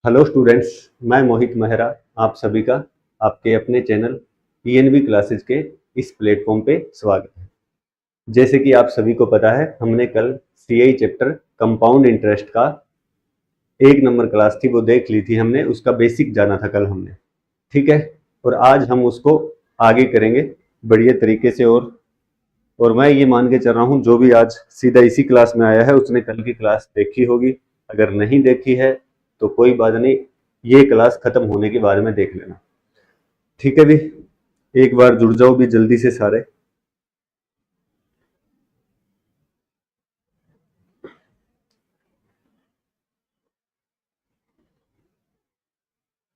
Hello students, मैं मोहित मेहरा आप सभी का आपके अपने चैनल पीएनबी क्लासेज के इस प्लेटफॉर्म पे स्वागत है। जैसे कि आप सभी को पता है, हमने कल सीआई चैप्टर कंपाउंड इंटरेस्ट का 1 नंबर क्लास थी, वो देख ली थी हमने। उसका बेसिक जाना था कल हमने, ठीक है। और आज हम उसको आगे करेंगे बढ़िया तरीके से। और मैं ये मान के चल रहा हूँ, जो भी आज सीधा इसी क्लास में आया है उसने कल की क्लास देखी होगी। अगर नहीं देखी है तो कोई बात नहीं, ये क्लास खत्म होने के बाद में देख लेना, ठीक है भी। एक बार जुड़ जाओ भी जल्दी से सारे,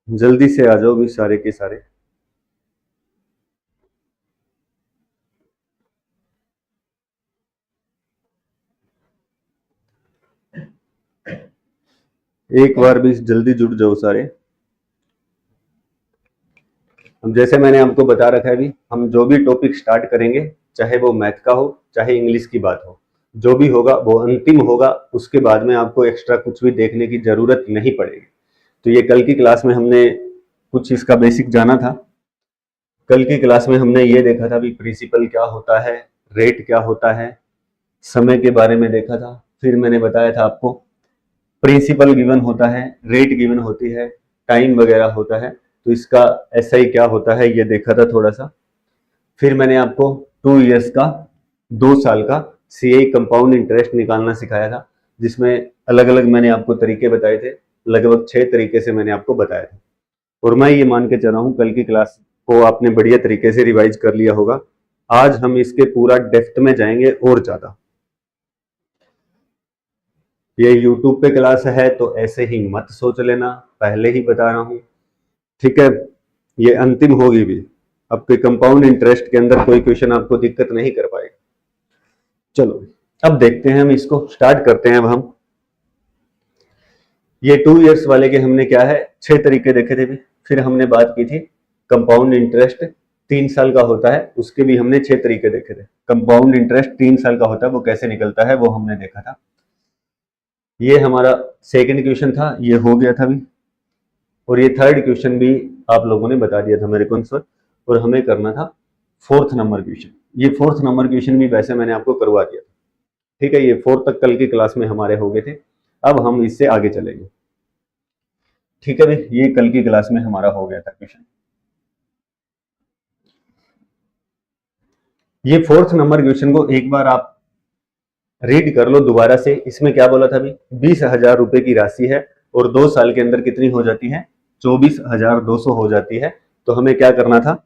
जल्दी से आ जाओ भी सारे के सारे। एक बार भी जल्दी जुड़ जाओ सारे। अब जैसे मैंने आपको बता रखा है भी, हम जो भी टॉपिक स्टार्ट करेंगे, चाहे वो मैथ का हो चाहे इंग्लिश की बात हो, जो भी होगा वो अंतिम होगा। उसके बाद में आपको एक्स्ट्रा कुछ भी देखने की जरूरत नहीं पड़ेगी। तो ये कल की क्लास में हमने कुछ इसका बेसिक जाना था। कल की क्लास में हमने ये देखा था भी प्रिंसिपल क्या होता है, रेट क्या होता है, समय के बारे में देखा था। फिर मैंने बताया था आपको प्रिंसिपल गिवन होता है, रेट गिवन होती है, टाइम वगैरह होता है, तो इसका एसआई क्या होता है ये देखा था थोड़ा सा। फिर मैंने आपको 2 इयर्स का, 2 साल का सीए कंपाउंड इंटरेस्ट निकालना सिखाया था, जिसमें अलग अलग मैंने आपको तरीके बताए थे। लगभग 6 तरीके से मैंने आपको बताया था। और मैं ये मान के चल रहा हूँ कल की क्लास को आपने बढ़िया तरीके से रिवाइज कर लिया होगा। आज हम इसके पूरा डेप्थ में जाएंगे और ज्यादा। ये यूट्यूब पे क्लास है तो ऐसे ही मत सोच लेना, पहले ही बता रहा हूँ, ठीक है। ये अंतिम होगी भी, आपके कंपाउंड इंटरेस्ट के अंदर कोई क्वेश्चन आपको दिक्कत नहीं कर पाएगा। चलो अब देखते हैं, हम इसको स्टार्ट करते हैं। अब हम ये 2 इयर्स वाले के हमने क्या है 6 तरीके देखे थे भी। फिर हमने बात की थी कंपाउंड इंटरेस्ट 3 साल का होता है, उसके भी हमने 6 तरीके देखे थे। कंपाउंड इंटरेस्ट 3 साल का होता है, वो कैसे निकलता है वो हमने देखा था। ये हमारा सेकंड क्वेश्चन था, ये हो गया था भी। और ये थर्ड क्वेश्चन भी आप लोगों ने बता दिया था मेरे को आंसर। और हमें करना था 4th नंबर क्वेश्चन। ये 4th नंबर क्वेश्चन भी वैसे मैंने आपको करवा दिया था, ठीक है। ये 4 तक कल की क्लास में हमारे हो गए थे। अब हम इससे आगे चलेंगे, ठीक है भाई। ये कल की क्लास में हमारा हो गया था क्वेश्चन। ये 4th नंबर क्वेश्चन को एक बार आप रीड कर लो दोबारा से। इसमें क्या बोला था अभी, 20,000 रुपए की राशि है और 2 साल के अंदर कितनी हो जाती है, 24,200 हो जाती है। तो हमें क्या करना था,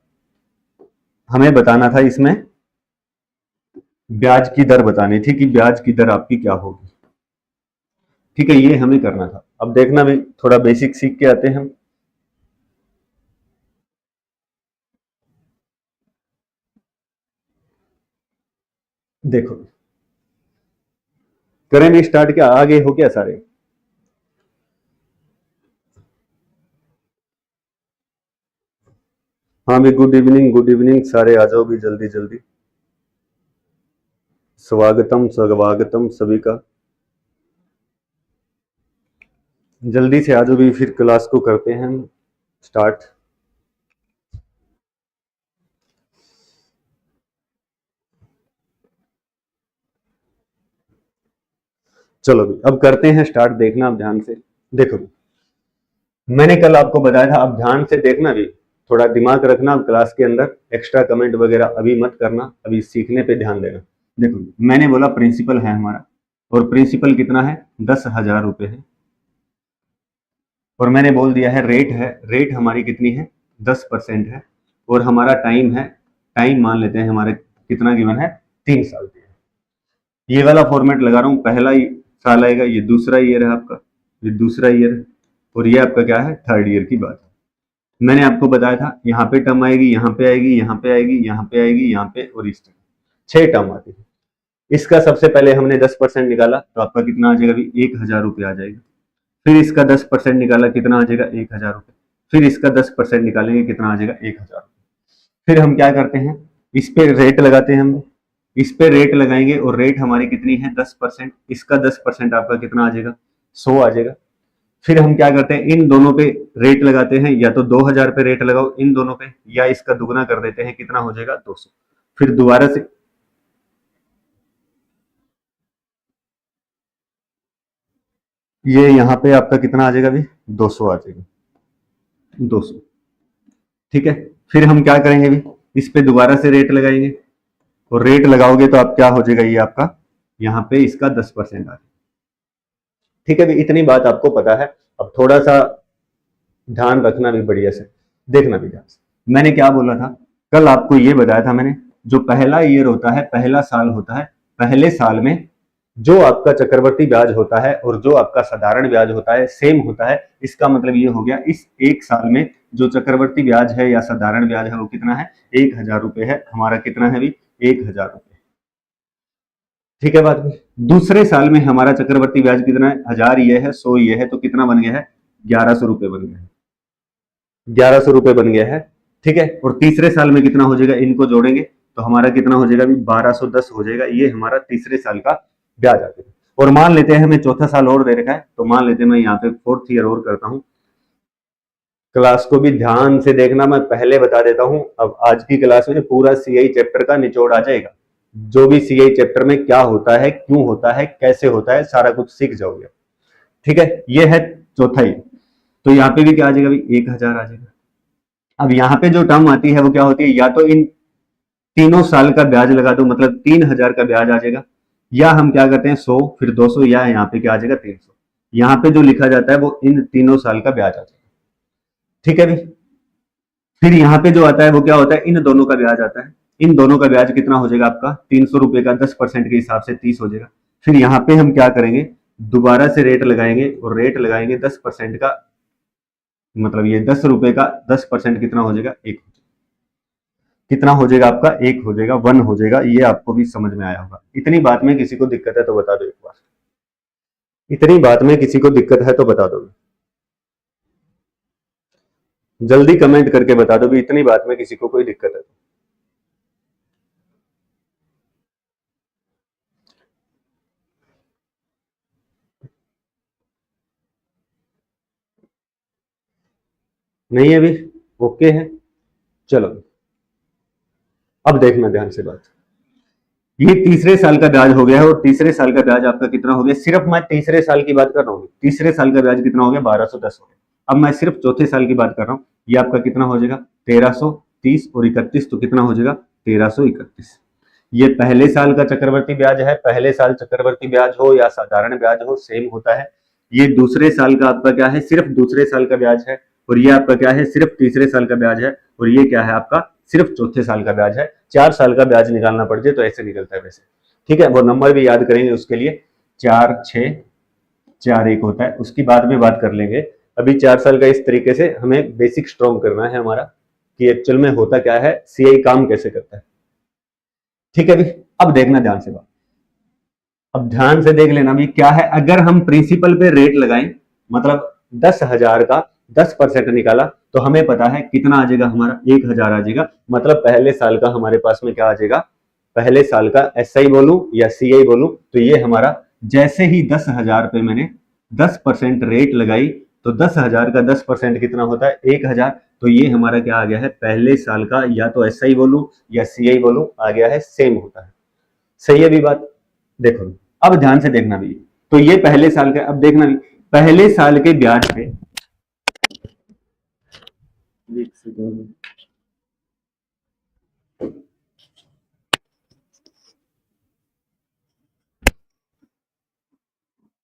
हमें बताना था इसमें ब्याज की दर बतानी थी कि ब्याज की दर आपकी क्या होगी, ठीक है। ये हमें करना था। अब देखना भी, थोड़ा बेसिक सीख के आते हैं हम। देखो करें भी स्टार्ट, क्या आगे हो क्या सारे। हाँ भी, गुड इवनिंग, गुड इवनिंग सारे, आ जाओ भी जल्दी जल्दी। स्वागतम स्वागतम सभी का, जल्दी से आ जाओ भी। फिर क्लास को करते हैं स्टार्ट। चलो भी अब करते हैं स्टार्ट। देखना अब ध्यान से देखो भी। मैंने कल आपको बताया था, अब ध्यान से देखना भी, थोड़ा दिमाग रखना। अब क्लास के अंदर एक्स्ट्रा कमेंट वगैरह अभी मत करना, अभी सीखने पे ध्यान देना। देखो मैंने बोला प्रिंसिपल है हमारा, और प्रिंसिपल कितना है, 10,000 रुपए है। और मैंने बोल दिया है रेट है, रेट हमारी कितनी है, 10% है। और हमारा टाइम है, टाइम मान लेते हैं हमारे कितना गिवन है, 3 साल के। ये वाला फॉर्मेट लगा रहा हूँ, पहला साल आएगा, ये दूसरा ईयर है आपका, ये दूसरा ईयर, और ये आपका क्या है, थर्ड ईयर की बात है। मैंने आपको बताया था यहाँ पे टर्म आएगी, यहाँ पे आएगी, यहाँ पे आएगी, यहाँ पे आएगी, यहाँ पे, और इस तरह 6 टर्म आती है। इसका सबसे पहले हमने 10% निकाला तो आपका कितना आ जाएगा, 1,000 रुपये आ जाएगा। फिर इसका 10% निकाला, कितना आ जाएगा, 1,000 रुपये। फिर इसका 10% निकालेंगे, कितना आ जाएगा, 1,000। फिर हम क्या करते हैं, इस पे रेट लगाते हैं हम, इस पे रेट लगाएंगे, और रेट हमारी कितनी है, 10%। इसका 10% आपका कितना आ जाएगा, 100 आ जाएगा। फिर हम क्या करते हैं, इन दोनों पे रेट लगाते हैं, या तो 2000 पे रेट लगाओ इन दोनों पे, या इसका दुगना कर देते हैं, कितना हो जाएगा 200। फिर दोबारा से ये यहाँ पे आपका कितना आ जाएगा अभी, 200 आ जाएगा, 200। ठीक है, फिर हम क्या करेंगे अभी, इस पे दोबारा से रेट लगाएंगे, और रेट लगाओगे तो आप क्या हो जाएगा, ये आपका यहाँ पे इसका 10% आ जाएगा। ठीक है भी, इतनी बात आपको पता है। अब थोड़ा सा ध्यान रखना भी बढ़िया से, देखना भी ध्यान से। मैंने क्या बोला था कल, आपको ये बताया था मैंने, जो पहला ईयर होता है, पहला साल होता है, पहले साल में जो आपका चक्रवर्ती ब्याज होता है और जो आपका साधारण ब्याज होता है सेम होता है। इसका मतलब ये हो गया, इस एक साल में जो चक्रवर्ती ब्याज है या साधारण ब्याज है वो कितना है, 1000 रुपए है। हमारा कितना है अभी, 1000 रुपए। ठीक है बात में, दूसरे साल में हमारा चक्रवर्ती ब्याज कितना है, 1000 ये है, 100 ये है, तो कितना बन गया है, 1100 रुपए बन गया है, 1100 रुपए बन गया है। ठीक है, और तीसरे साल में कितना हो जाएगा, इनको जोड़ेंगे तो हमारा कितना हो जाएगा, अभी 1210 हो जाएगा। ये हमारा तीसरे साल का ब्याज आ जाएगा। और मान लेते हैं हमें चौथा साल और दे रखा है, तो मान लेते हैं मैं यहाँ पे फोर्थ ईयर और करता हूँ। क्लास को भी ध्यान से देखना, मैं पहले बता देता हूं। अब आज की क्लास में पूरा सीआई चैप्टर का निचोड़ आ जाएगा। जो भी सीआई चैप्टर में क्या होता है, क्यों होता है, कैसे होता है, सारा कुछ सीख जाओगे। ठीक है, ये है चौथा ही। तो यहाँ पे भी क्या आ जाएगा, 1000 आ जाएगा। अब यहाँ पे जो टर्म आती है वो क्या होती है, या तो इन तीनों साल का ब्याज लगा दो, मतलब 3000 का ब्याज आ जाएगा, या हम क्या करते हैं 100 फिर 200, या यहाँ पे क्या आ जाएगा 300। यहाँ पे जो लिखा जाता है वो इन तीनों साल का ब्याज आ जाएगा। ठीक है भी, फिर यहाँ पे जो आता है वो क्या होता है, इन दोनों का ब्याज आता है। इन दोनों का ब्याज कितना हो जाएगा आपका, 300 रुपए का 10% के हिसाब से 30 हो जाएगा। फिर यहाँ पे हम क्या करेंगे, दोबारा से रेट लगाएंगे, और रेट लगाएंगे 10% का, मतलब ये 10 रुपए का 10% कितना हो जाएगा, 1 कितना हो जाएगा आपका, 1 हो जाएगा, 1 हो जाएगा। ये आपको भी समझ में आया होगा। इतनी बात में किसी को दिक्कत है तो बता दो एक बार, इतनी बात में किसी को दिक्कत है तो बता दो, जल्दी कमेंट करके बता दो भी, इतनी बात में किसी को कोई दिक्कत है। नहीं है भी, ओके है, चलो अब देखना ध्यान से बात। ये तीसरे साल का ब्याज हो गया है, और तीसरे साल का ब्याज आपका कितना हो गया, सिर्फ मैं तीसरे साल की बात कर रहा हूँ। तीसरे साल का ब्याज कितना हो गया, 1210 हो गया। अब मैं सिर्फ चौथे साल की बात कर रहा हूँ। ये आपका कितना हो जाएगा, 1330 और 31, तो कितना हो जाएगा 1331। ये पहले साल का चक्रवर्ती ब्याज है। पहले साल चक्रवर्ती ब्याज हो या साधारण ब्याज हो सेम होता है। ये दूसरे साल का आपका क्या है, सिर्फ दूसरे साल का ब्याज है। और ये आपका क्या है, सिर्फ तीसरे साल का ब्याज है। और ये क्या है आपका, सिर्फ चौथे साल का ब्याज है। 4 साल का ब्याज निकालना पड़ जाए तो ऐसे निकलता है वैसे। ठीक है, वो नंबर भी याद करेंगे उसके लिए, 4 6 4 1 होता है, उसकी बाद में बात कर लेंगे। अभी 4 साल का इस तरीके से हमें बेसिक स्ट्रॉन्ग करना है हमारा, कि एक्चुअल में होता क्या है, सीआई काम कैसे करता है। ठीक है भी, अब देखना ध्यान से बात, अब ध्यान से देख लेना भी क्या है। अगर हम प्रिंसिपल पे रेट लगाएं, मतलब 10,000 का 10% निकाला, तो हमें पता है कितना आ जाएगा, हमारा 1000 आ जाएगा। मतलब पहले साल का हमारे पास में क्या आ जाएगा, पहले साल का एसआई बोलूं या सीआई बोलूं, तो ये हमारा, जैसे ही 10,000 पे मैंने 10% रेट लगाई, तो 10,000 का 10% कितना होता है, 1000। तो ये हमारा क्या आ गया है, पहले साल का, या तो एसआई बोलूं या सीआई बोलूं, आ गया है, सेम होता है। सही है भी बात, देखो अब ध्यान से देखना भी। तो ये पहले साल का, अब देखना भी, पहले साल के ब्याज पे,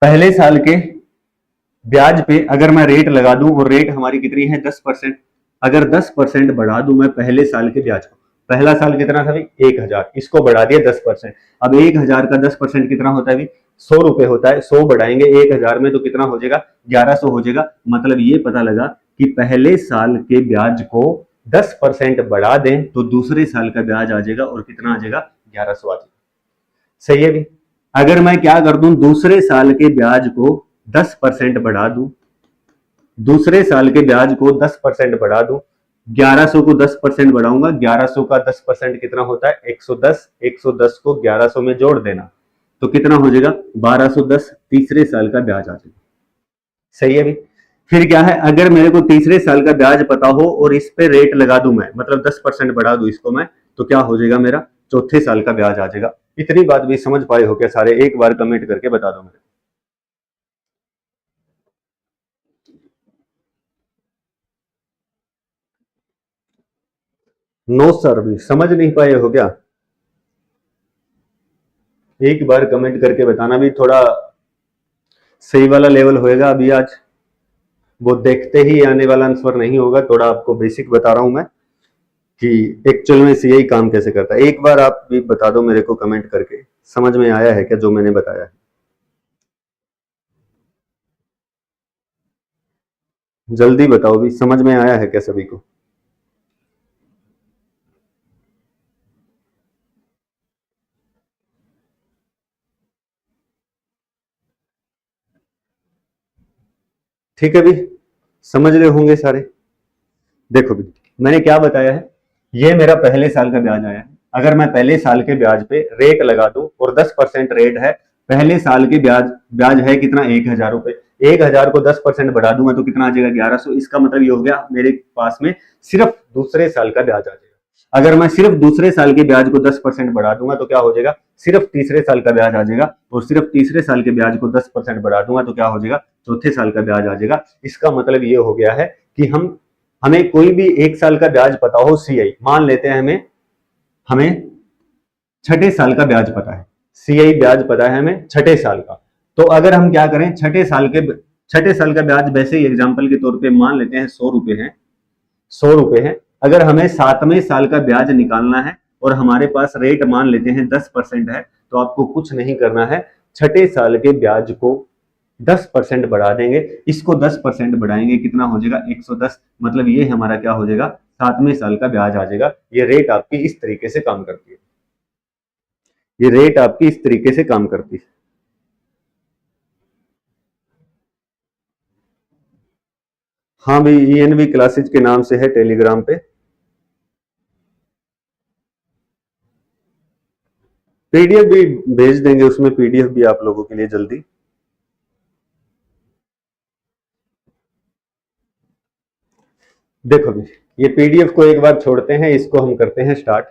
पहले साल के ब्याज पे अगर मैं रेट लगा दूं, और रेट हमारी कितनी है 10%, अगर 10% बढ़ा दूं मैं पहले साल के ब्याज को, पहला साल कितना था भाई 1000, इसको बढ़ा दिया 10%। अब 1000 का 10% कितना होता है भाई, 100 रुपए होता है। 100 बढ़ाएंगे 1000 में तो कितना हो जाएगा, 1100 हो जाएगा। मतलब ये पता लगा कि पहले साल के ब्याज को 10% बढ़ा दें तो दूसरे साल का ब्याज आ जाएगा, और कितना आ जाएगा, 1100 आ जाएगा। सही है भी, अगर मैं क्या कर दूं, दूसरे साल के ब्याज को 10% बढ़ा दूं, दूसरे साल के ब्याज को 10% बढ़ा दूं, 1100 को 10% बढ़ाऊंगा, 1100 का 10% कितना होता है 110, 110 को 1100 में जोड़ देना, तो कितना हो जाएगा 1210, तीसरे साल का ब्याज आ जाएगा। सही है भी, फिर क्या है, अगर मेरे को तीसरे साल का ब्याज पता हो और इस पे रेट लगा दूं मैं, मतलब 10% बढ़ा दूं इसको मैं, तो क्या हो जाएगा, मेरा चौथे साल का ब्याज आ जाएगा। इतनी बात भी समझ पाए हो क्या सारे? एक बार कमेंट करके बता दो मेरे। नो सर, भी समझ नहीं पाए हो क्या? एक बार कमेंट करके बताना भी, थोड़ा सही वाला लेवल होएगा अभी आज। वो देखते ही आने वाला आंसर नहीं होगा, थोड़ा आपको बेसिक बता रहा हूं मैं कि एक्चुअल में सीआई काम कैसे करता है। एक बार आप भी बता दो मेरे को कमेंट करके, समझ में आया है क्या जो मैंने बताया है? जल्दी बताओ भी, समझ में आया है क्या सभी को? ठीक है भी, समझ रहे होंगे सारे। देखो भी, मैंने क्या बताया है, ये मेरा पहले साल का ब्याज आया है। अगर मैं पहले साल के ब्याज पे रेट लगा दूं और 10% रेट है, पहले साल के ब्याज ब्याज है कितना, 1,000 रुपए। 1,000 को 10% बढ़ा दूंगा तो कितना आ जाएगा, 1100। इसका मतलब ये हो गया मेरे पास में सिर्फ दूसरे साल का ब्याज आ जाएगा। अगर मैं सिर्फ दूसरे साल के ब्याज को 10% बढ़ा दूंगा तो क्या हो जाएगा, सिर्फ तीसरे साल का ब्याज आ जाएगा। और सिर्फ तीसरे साल के ब्याज को 10% बढ़ा दूंगा तो क्या हो जाएगा, चौथे साल का ब्याज आ जाएगा। इसका मतलब ये हो गया है कि हमें कोई भी एक साल का ब्याज पता हो, सीआई मान लेते हैं, हमें हमें छठे साल का ब्याज पता है, सीआई ब्याज पता है हमें छठे साल का। तो अगर हम क्या करें, छठे साल का ब्याज वैसे ही एग्जांपल के तौर पे मान लेते हैं 100 रुपए है, 100 रुपए है। अगर हमें सातवें साल का ब्याज निकालना है और हमारे पास रेट मान लेते हैं 10% है, तो आपको कुछ नहीं करना है, छठे साल के ब्याज को 10% बढ़ा देंगे। इसको 10% बढ़ाएंगे, कितना हो जाएगा, 110। मतलब ये हमारा क्या हो जाएगा, सातवें साल का ब्याज आ जाएगा। ये रेट आपकी इस तरीके से काम करती है, ये रेट आपकी इस तरीके से काम करती है। हाँ भाई, ईएनवी क्लासेज के नाम से है टेलीग्राम पे। पीडीएफ भी भेज देंगे, उसमें पीडीएफ भी आप लोगों के लिए जल्दी। देखो भी, ये पीडीएफ को एक बार छोड़ते हैं, इसको हम करते हैं स्टार्ट।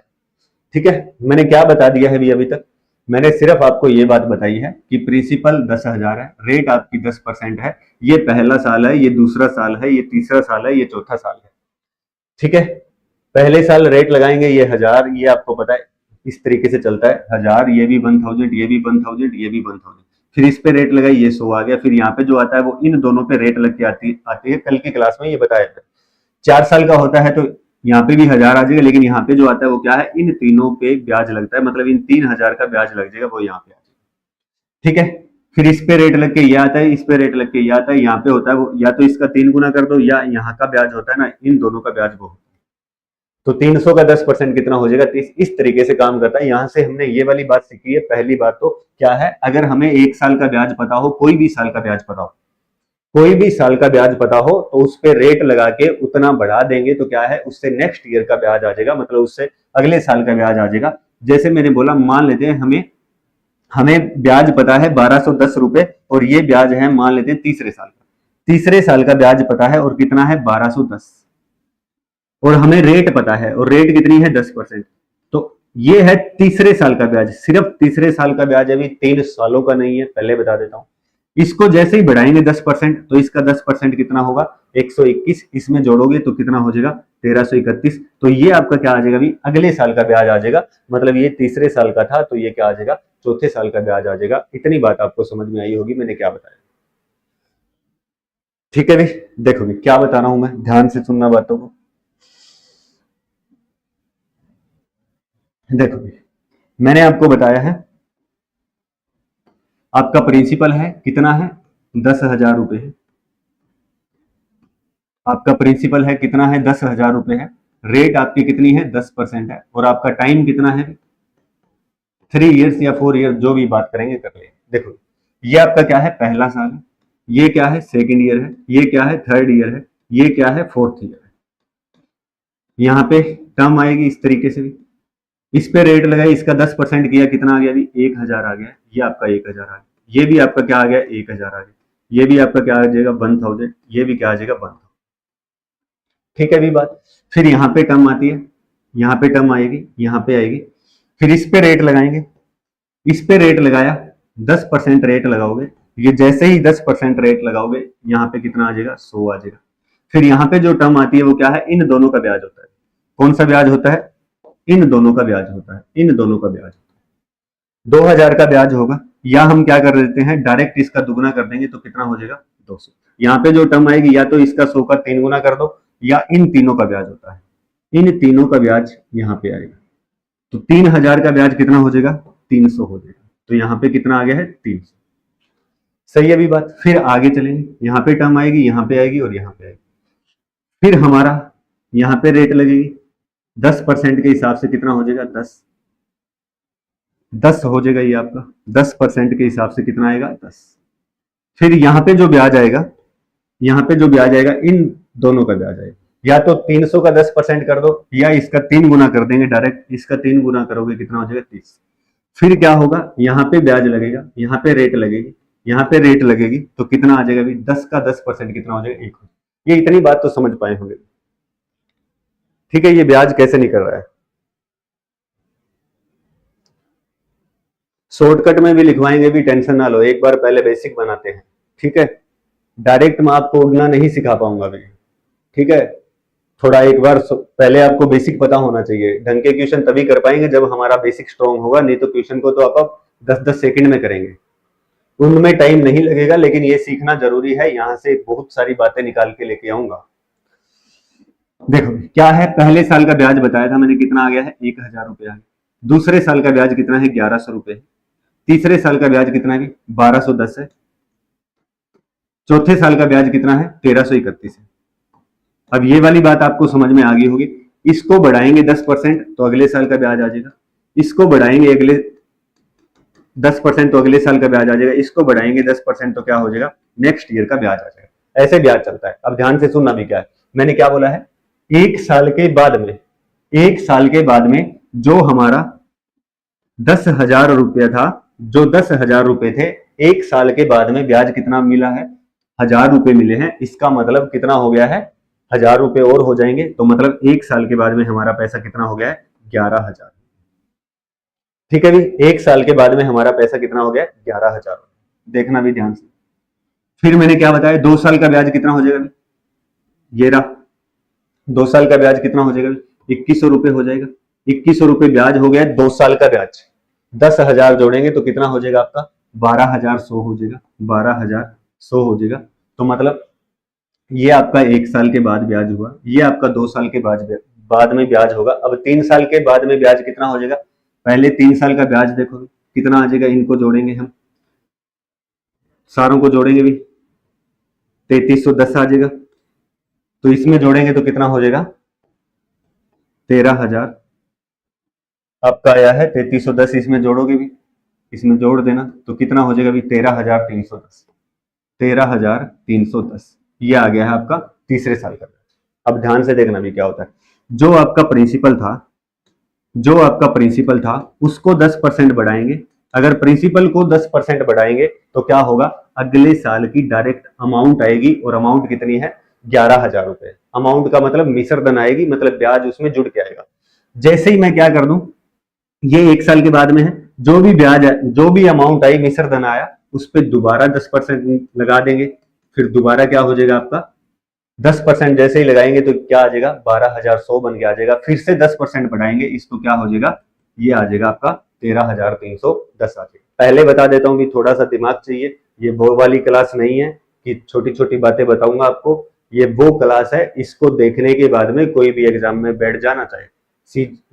ठीक है, मैंने क्या बता दिया है अभी तक? मैंने सिर्फ आपको ये बात बताई है कि प्रिंसिपल 10,000 है, रेट आपकी 10% है। ये पहला साल है, ये दूसरा साल है, ये तीसरा साल है, ये चौथा साल है। ठीक है, पहले साल रेट लगाएंगे ये 1,000, ये आपको पता है इस तरीके से चलता है, 1,000, ये भी 1,000, ये भी 1,000, ये भी 1,000। फिर इस पे रेट लगाई, ये 100 आ गया। फिर यहाँ पे जो आता है वो इन दोनों पे रेट लग के आती है। कल की क्लास में ये बताया था। 4 साल का होता है तो यहाँ पे भी 1,000 आ जाएगा, लेकिन यहाँ पे जो आता है वो क्या है, इन तीनों पे ब्याज लगता है, मतलब इन 3,000 का ब्याज लग जाएगा, वो यहाँ पे आ जाएगा। ठीक है, फिर इस पे रेट लग के ये आता है, इस पे रेट लग के ये आता है, यहाँ पे होता है वो, या तो इसका 3 गुना कर दो, या यहाँ का ब्याज होता है ना, इन दोनों का ब्याज वो। तो 300 का 10% कितना हो जाएगा, 30। इस तरीके से काम करता है। यहां से हमने ये वाली बात सीखी है। पहली बात तो क्या है, अगर हमें एक साल का ब्याज पता हो, कोई भी साल का ब्याज पता हो, कोई भी साल का ब्याज पता हो, तो उस पर रेट लगा के उतना बढ़ा देंगे तो क्या है, उससे नेक्स्ट ईयर का ब्याज आ जाएगा, मतलब उससे अगले साल का ब्याज आ जाएगा। जैसे मैंने बोला, मान लेते हैं हमें हमें ब्याज पता है 1,210 रुपए, और ये ब्याज है मान लेते हैं तीसरे साल का। तीसरे साल का ब्याज पता है और कितना है, 1,210, और हमें रेट पता है, और रेट कितनी है, 10%। तो ये है तीसरे साल का ब्याज। सिर्फ तीसरे साल का ब्याज, अभी 3 सालों का नहीं है, पहले बता देता हूं। इसको जैसे ही बढ़ाएंगे 10%, तो इसका 10% कितना होगा, 121। इसमें जोड़ोगे तो कितना हो जाएगा, 1,331। तो ये आपका क्या आ जाएगा, अभी अगले साल का ब्याज आ जाएगा। मतलब ये तीसरे साल का था, तो ये क्या आ जाएगा, चौथे साल का ब्याज आ जाएगा। इतनी बात आपको समझ में आई होगी, मैंने क्या बताया। ठीक है भी, देखो भी क्या बता रहा हूं मैं, ध्यान से सुनना बातों को। देखो भी, मैंने आपको बताया है, आपका प्रिंसिपल है कितना है, 10,000 रुपए है। आपका प्रिंसिपल है कितना है, 10,000 रुपए है। रेट आपकी कितनी है, 10% है। और आपका टाइम कितना है, 3 इयर्स या 4 इयर्स, जो भी बात करेंगे कर ले। देखो, ये आपका क्या है, पहला साल है। ये क्या है, सेकेंड ईयर है। ये क्या है, थर्ड ईयर है। ये क्या है, फोर्थ ईयर है। यहाँ पे टर्म आएगी इस तरीके से भी। इस पे रेट लगाई, इसका 10% किया, कितना आ गया, अभी 1,000 आ गया। ये आपका 1,000 आ गया। ये भी आपका क्या आ गया, 1,000 आ गया। ये भी आपका क्या आ जाएगा 1000, ये भी क्या आ जाएगा 1000। ठीक है अभी बात। फिर यहाँ पे टर्म आती है, यहाँ पे टर्म आएगी, यहाँ पे आएगी, फिर इस पे रेट लगाएंगे, इस पे रेट लगाया, 10% रेट लगाओगे, ये जैसे ही 10% रेट लगाओगे यहाँ पे कितना आ जाएगा 100 आ जाएगा। फिर यहाँ पे जो टर्म आती है वो क्या है, इन दोनों का ब्याज होता है। कौन सा ब्याज होता है, इन दोनों का ब्याज होता है, इन दोनों का ब्याज 2000 का ब्याज होगा, या हम क्या कर देते हैं डायरेक्ट इसका दुगुना कर देंगे तो कितना हो जाएगा 200। यहाँ पे जो टर्म आएगी या तो इसका 100 का 3 गुना कर दो, या इन तीनों का ब्याज होता है, इन तीनों का ब्याज यहाँ पे आएगा। तो 3000 का ब्याज कितना हो जाएगा 300 हो जाएगा। तो यहाँ पे कितना आ गया है 300। सही है अभी बात। फिर आगे चलेंगे, यहाँ पे टर्म आएगी, यहाँ पे आएगी और यहाँ पे आएगी। फिर हमारा यहाँ पे रेट लगेगी, 10% के हिसाब से कितना हो जाएगा 10 हो जाएगा ये आपका, 10% के हिसाब से कितना आएगा 10। फिर यहाँ पे जो ब्याज आएगा, यहाँ पे जो ब्याज आएगा इन दोनों का ब्याज आएगा, या तो 300 का 10% कर दो, या इसका 3 गुना कर देंगे डायरेक्ट, इसका 3 गुना करोगे कितना हो जाएगा 30। फिर क्या होगा, यहाँ पे ब्याज लगेगा, यहाँ पे रेट लगेगी, यहाँ पे रेट लगेगी, तो कितना आ जाएगा अभी 10 का 10% कितना हो जाएगा 1। ये इतनी बात तो समझ पाए होंगे। ठीक है, ये ब्याज कैसे निकल रहा है, शॉर्टकट में भी लिखवाएंगे, भी टेंशन ना लो, एक बार पहले बेसिक बनाते हैं। ठीक है, डायरेक्ट मैं आपको उड़ना नहीं सिखा पाऊंगा अभी। ठीक है, थोड़ा एक बार पहले आपको बेसिक पता होना चाहिए। ढंग के क्वेश्चन तभी कर पाएंगे जब हमारा बेसिक स्ट्रॉन्ग होगा, नहीं तो क्वेश्चन को तो आप 10-10 सेकंड में करेंगे, उनमें टाइम नहीं लगेगा, लेकिन ये सीखना जरूरी है। यहां से बहुत सारी बातें निकाल के लेके आऊंगा। देखो क्या है, पहले साल का ब्याज बताया था मैंने, कितना आ गया है 1000 रुपये आ गया। दूसरे साल का ब्याज कितना है 1100 रुपये। तीसरे साल का ब्याज कितना है 1210 है। चौथे साल का ब्याज कितना है 1331 है। अब ये वाली बात आपको समझ में आ गई होगी। इसको बढ़ाएंगे 10% तो अगले साल का ब्याज आ जाएगा, इसको बढ़ाएंगे अगले 10% तो अगले साल का ब्याज आ जाएगा, इसको बढ़ाएंगे 10% तो क्या हो जाएगा नेक्स्ट ईयर का ब्याज आ जाएगा। ऐसे ब्याज चलता है। अब ध्यान से सुनना भी क्या है, मैंने क्या बोला है, एक साल के बाद में, एक साल के बाद में जो हमारा 10,000 रुपया था, जो 10,000 रुपए थे, एक साल के बाद में ब्याज कितना मिला है 1000 रुपए मिले हैं। इसका मतलब कितना हो गया है 1000 रुपए और हो जाएंगे, तो मतलब एक साल के बाद में हमारा पैसा कितना हो गया है 11,000। ठीक है भी, एक साल के बाद में हमारा पैसा कितना हो गया 11,000। देखना भी ध्यान से। फिर मैंने क्या बताया, 2 साल का ब्याज कितना हो जाएगा, ये रहा 2 साल का ब्याज कितना हो जाएगा 2100 रुपए हो जाएगा। 2100 रुपए ब्याज हो गया 2 साल का ब्याज। 10,000 जोड़ेंगे तो कितना हो जाएगा आपका 12,100 हो जाएगा, 12,100 हो जाएगा। तो मतलब ये आपका 1 साल के बाद ब्याज हुआ, ये आपका 2 साल के बाद में ब्याज होगा। अब 3 साल के बाद में ब्याज कितना हो जाएगा, पहले 3 साल का ब्याज देखो कितना आ जाएगा, इनको जोड़ेंगे हम, सारों को जोड़ेंगे भी 3310 आ जाएगा। तो इसमें जोड़ेंगे तो कितना हो जाएगा 13,000 आपका आया है। 3310 इसमें जोड़ोगे भी, इसमें जोड़ देना तो कितना हो जाएगा भी 13,310, 13,310 ये आ गया है आपका तीसरे साल का ब्याज। अब ध्यान से देखना भी क्या होता है, जो आपका प्रिंसिपल था, जो आपका प्रिंसिपल था उसको 10% बढ़ाएंगे। अगर प्रिंसिपल को 10% बढ़ाएंगे तो क्या होगा, अगले साल की डायरेक्ट अमाउंट आएगी, और अमाउंट कितनी है 11,000 रुपए। अमाउंट का मतलब मिश्रधन आएगी, मतलब ब्याज उसमें जुड़ के आएगा। जैसे ही मैं क्या कर दूं, ये 1 साल के बाद में है, जो भी ब्याज है, जो भी अमाउंट आई मिश्रधन आया, उस पर दोबारा 10% लगा देंगे। फिर दोबारा क्या हो जाएगा आपका 10% जैसे ही लगाएंगे तो क्या आ जाएगा 12,100 बन के आ जाएगा। फिर से 10% बढ़ाएंगे इसको, क्या हो जाएगा ये आ जाएगा आपका 13,310 आ जाएगा। पहले बता देता हूँ कि थोड़ा सा दिमाग चाहिए, ये वो वाली क्लास नहीं है कि छोटी छोटी बातें बताऊंगा आपको, ये वो क्लास है, इसको देखने के बाद में कोई भी एग्जाम में बैठ जाना चाहिए।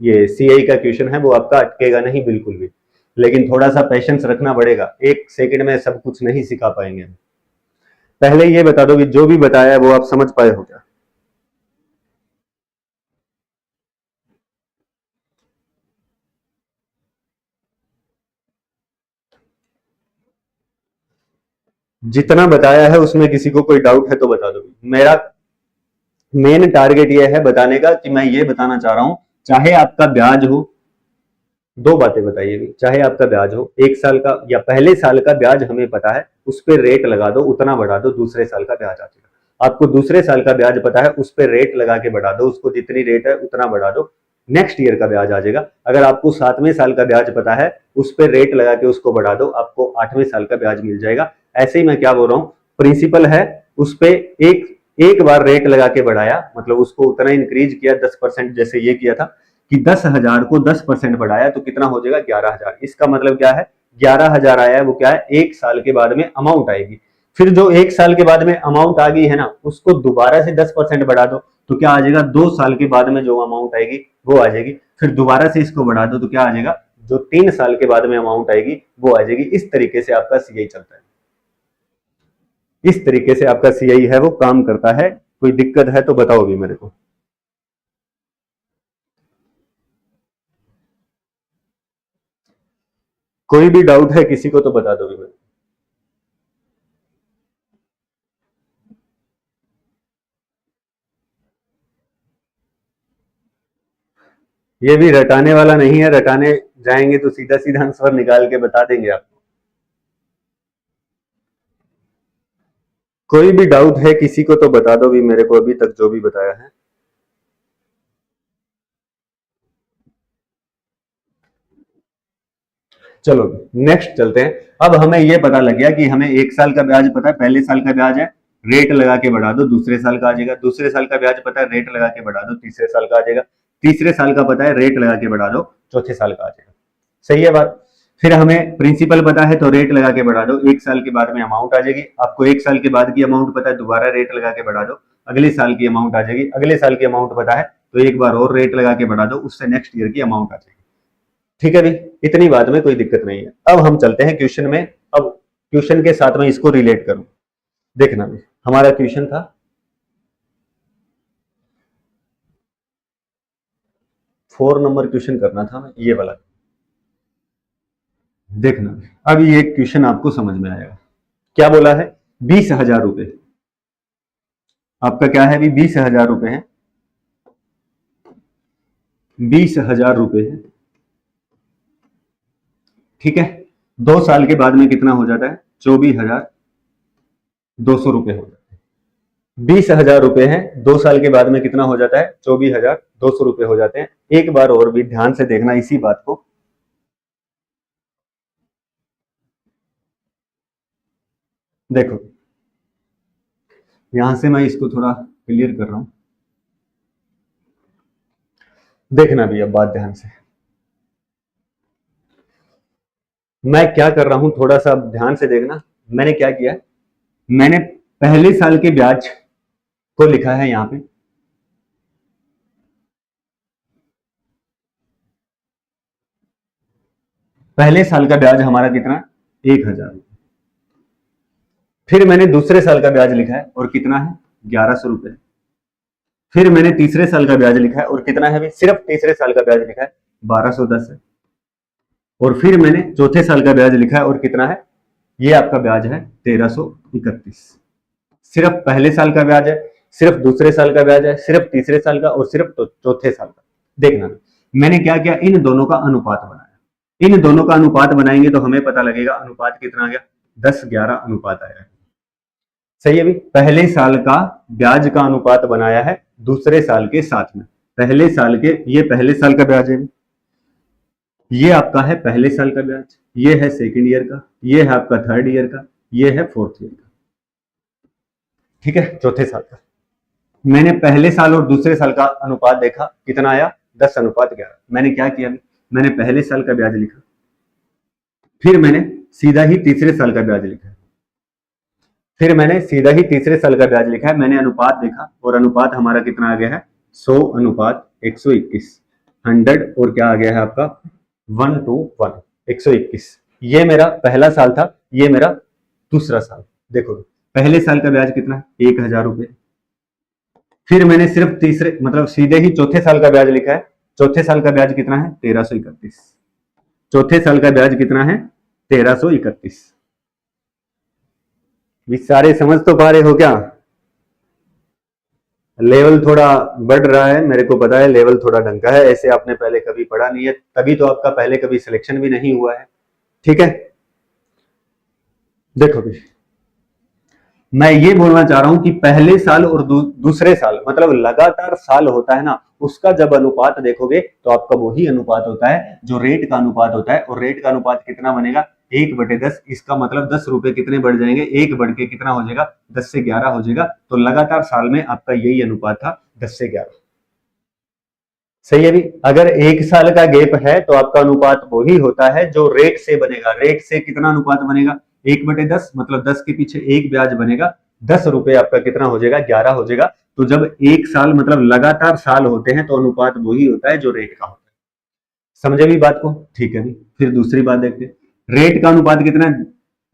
ये सीआई का क्वेश्चन है, वो आपका अटकेगा नहीं बिल्कुल भी, लेकिन थोड़ा सा पेशेंस रखना पड़ेगा। 1 सेकंड में सब कुछ नहीं सिखा पाएंगे। पहले ये बता दो कि जो भी बताया है वो आप समझ पाए हो क्या। जितना बताया है उसमें किसी को कोई डाउट है तो बता दो। मेरा मेन टारगेट ये है बताने का कि मैं ये बताना चाह रहा हूं, चाहे आपका ब्याज हो दो बातें बताइएगा, चाहे आपका ब्याज हो 1 साल का या पहले साल का ब्याज हमें पता है, उस पर रेट लगा दो, उतना बढ़ा दो, दूसरे साल का ब्याज आ जाएगा। आपको दूसरे साल का ब्याज पता है, उस पर रेट लगा के बढ़ा दो, उसको जितनी रेट है उतना बढ़ा दो, नेक्स्ट ईयर का ब्याज आ जाएगा। अगर आपको 7वें साल का ब्याज पता है, उस पर रेट लगा के उसको बढ़ा दो, आपको 8वें साल का ब्याज मिल जाएगा। ऐसे ही मैं क्या बोल रहा हूँ, प्रिंसिपल है, उस पर एक एक बार रेट लगा के बढ़ाया, मतलब उसको उतना इंक्रीज किया 10%, जैसे ये किया था कि 10,000 को 10% बढ़ाया तो कितना हो जाएगा 11,000। इसका मतलब क्या है, 11,000 आया है, वो क्या है 1 साल के बाद में अमाउंट आएगी। फिर जो 1 साल के बाद में अमाउंट आ गई है ना, उसको दोबारा से 10% बढ़ा दो तो क्या आ जाएगा, 2 साल के बाद में जो अमाउंट आएगी वो आ जाएगी। फिर दोबारा से इसको बढ़ा दो तो क्या आ जाएगा, जो 3 साल के बाद में अमाउंट आएगी वो आ जाएगी। इस तरीके से आपका सीआई चलता है, इस तरीके से आपका सीआई है वो काम करता है। कोई दिक्कत है तो बताओ भी मेरे को। कोई भी डाउट है किसी को तो बता दो भी मेरे को। ये भी रटाने वाला नहीं है, रटाने जाएंगे तो सीधा सीधा आंसर निकाल के बता देंगे आपको। कोई भी डाउट है किसी को तो बता दो भी मेरे को, अभी तक जो भी बताया है। चलो नेक्स्ट चलते हैं। अब हमें यह पता लग गया कि हमें 1 साल का ब्याज पता है, पहले साल का ब्याज है, रेट लगा के बढ़ा दो, दूसरे साल का आ जाएगा। दूसरे साल का ब्याज पता है, रेट लगा के बढ़ा दो, तीसरे साल का आ जाएगा। तीसरे साल का पता है, रेट लगा के बढ़ा दो, चौथे साल का आ जाएगा। सही है बात। फिर हमें प्रिंसिपल पता है तो रेट लगा के बढ़ा दो, 1 साल के बाद में अमाउंट आ जाएगी। आपको 1 साल के बाद की अमाउंट पता है, दोबारा रेट लगा के बढ़ा दो, अगले साल की अमाउंट आ जाएगी। अगले साल की अमाउंट पता है तो एक बार और रेट लगा के बढ़ा दो, उससे नेक्स्ट ईयर की अमाउंट आ जाएगी। ठीक है भाई, इतनी बात में कोई दिक्कत नहीं है। अब हम चलते हैं क्वेश्चन में। अब क्वेश्चन के साथ में इसको रिलेट करूं, देखना भाई। हमारा क्वेश्चन था 4 नंबर क्वेश्चन करना था, ये वाला। देखना अब ये क्वेश्चन आपको समझ में आएगा। क्या बोला है, 20,000 रुपए आपका क्या है अभी, 20,000 रुपए है, 20,000 रुपए है। ठीक है, 2 साल के बाद में कितना हो जाता है, 24,200 रुपए हो जाता है। 20,000 रुपए है, 2 साल के बाद में कितना हो जाता है, 24,200 रुपए हो जाते हैं। एक बार और भी ध्यान से देखना इसी बात को। देखो यहां से मैं इसको थोड़ा क्लियर कर रहा हूं, देखना भी अब बात ध्यान से। मैं क्या कर रहा हूं, थोड़ा सा ध्यान से देखना। मैंने क्या किया, मैंने पहले साल के ब्याज को लिखा है यहां पे, पहले साल का ब्याज हमारा कितना, 1,000। फिर मैंने दूसरे साल का ब्याज लिखा है और कितना है, 1,100 रुपए। फिर मैंने तीसरे साल का ब्याज लिखा है और कितना है, सिर्फ तीसरे साल का ब्याज लिखा है, 1,210 है। और फिर मैंने चौथे साल का ब्याज लिखा है और कितना है, ये आपका ब्याज है 1,331। सिर्फ पहले साल का ब्याज है, सिर्फ दूसरे साल का ब्याज है, सिर्फ तीसरे साल का और सिर्फ चौथे साल का। देखना मैंने क्या किया, इन दोनों का अनुपात बनाया। इन दोनों का अनुपात बनाएंगे तो हमें पता लगेगा अनुपात कितना आ गया, 10-11 अनुपात आया। सही है भी, पहले साल का ब्याज का अनुपात बनाया है दूसरे साल के साथ में। पहले साल के, ये पहले साल का ब्याज है, ये आपका है पहले साल का ब्याज, ये है सेकेंड ईयर का, ये है आपका थर्ड ईयर का, ये है फोर्थ ईयर का। ठीक है, चौथे साल का। मैंने पहले साल और दूसरे साल का अनुपात देखा, कितना आया, 10:11। मैंने क्या किया, मैंने पहले साल का ब्याज लिखा, फिर मैंने सीधा ही तीसरे साल का ब्याज लिखा, फिर मैंने सीधा ही तीसरे साल का ब्याज लिखा है। मैंने अनुपात देखा और अनुपात हमारा कितना आ गया है, 100:121, 100 और क्या आ गया है आपका 1:1, 121। ये मेरा पहला साल था, ये मेरा दूसरा साल। देखो पहले साल का ब्याज कितना है, 1,000 रुपए। फिर मैंने सिर्फ तीसरे मतलब सीधे ही चौथे साल का ब्याज लिखा है। चौथे साल का ब्याज कितना है, 1,331। चौथे साल का ब्याज कितना है, 1,331। भी सारे समझ तो पा रहे हो क्या, लेवल थोड़ा बढ़ रहा है, मेरे को पता है लेवल थोड़ा ढंग का है, ऐसे आपने पहले कभी पढ़ा नहीं है, तभी तो आपका पहले कभी सिलेक्शन भी नहीं हुआ है। ठीक है, देखो भी मैं ये बोलना चाह रहा हूं कि पहले साल और दूसरे साल मतलब लगातार साल होता है ना, उसका जब अनुपात देखोगे तो आपका वही अनुपात होता है जो रेट का अनुपात होता है। और रेट का अनुपात कितना बनेगा, 1/10। इसका मतलब 10 रुपए कितने बढ़ जाएंगे, 1 बढ़ के कितना हो जाएगा, 10 से 11 हो जाएगा। तो लगातार साल में आपका यही अनुपात था, 10 से 11। सही है भी। अगर 1 साल का गैप है तो आपका अनुपात वही होता है जो रेट से बनेगा। रेट से कितना अनुपात बनेगा, 1/10 मतलब 10 के पीछे 1 ब्याज बनेगा, 10 रुपए आपका कितना हो जाएगा, 11 हो जाएगा। तो जब 1 साल मतलब लगातार साल होते हैं तो अनुपात वही होता है जो रेट का होता है। समझे भी बात को, ठीक है भी। फिर दूसरी बात देखते हैं, रेट का अनुपात कितना है,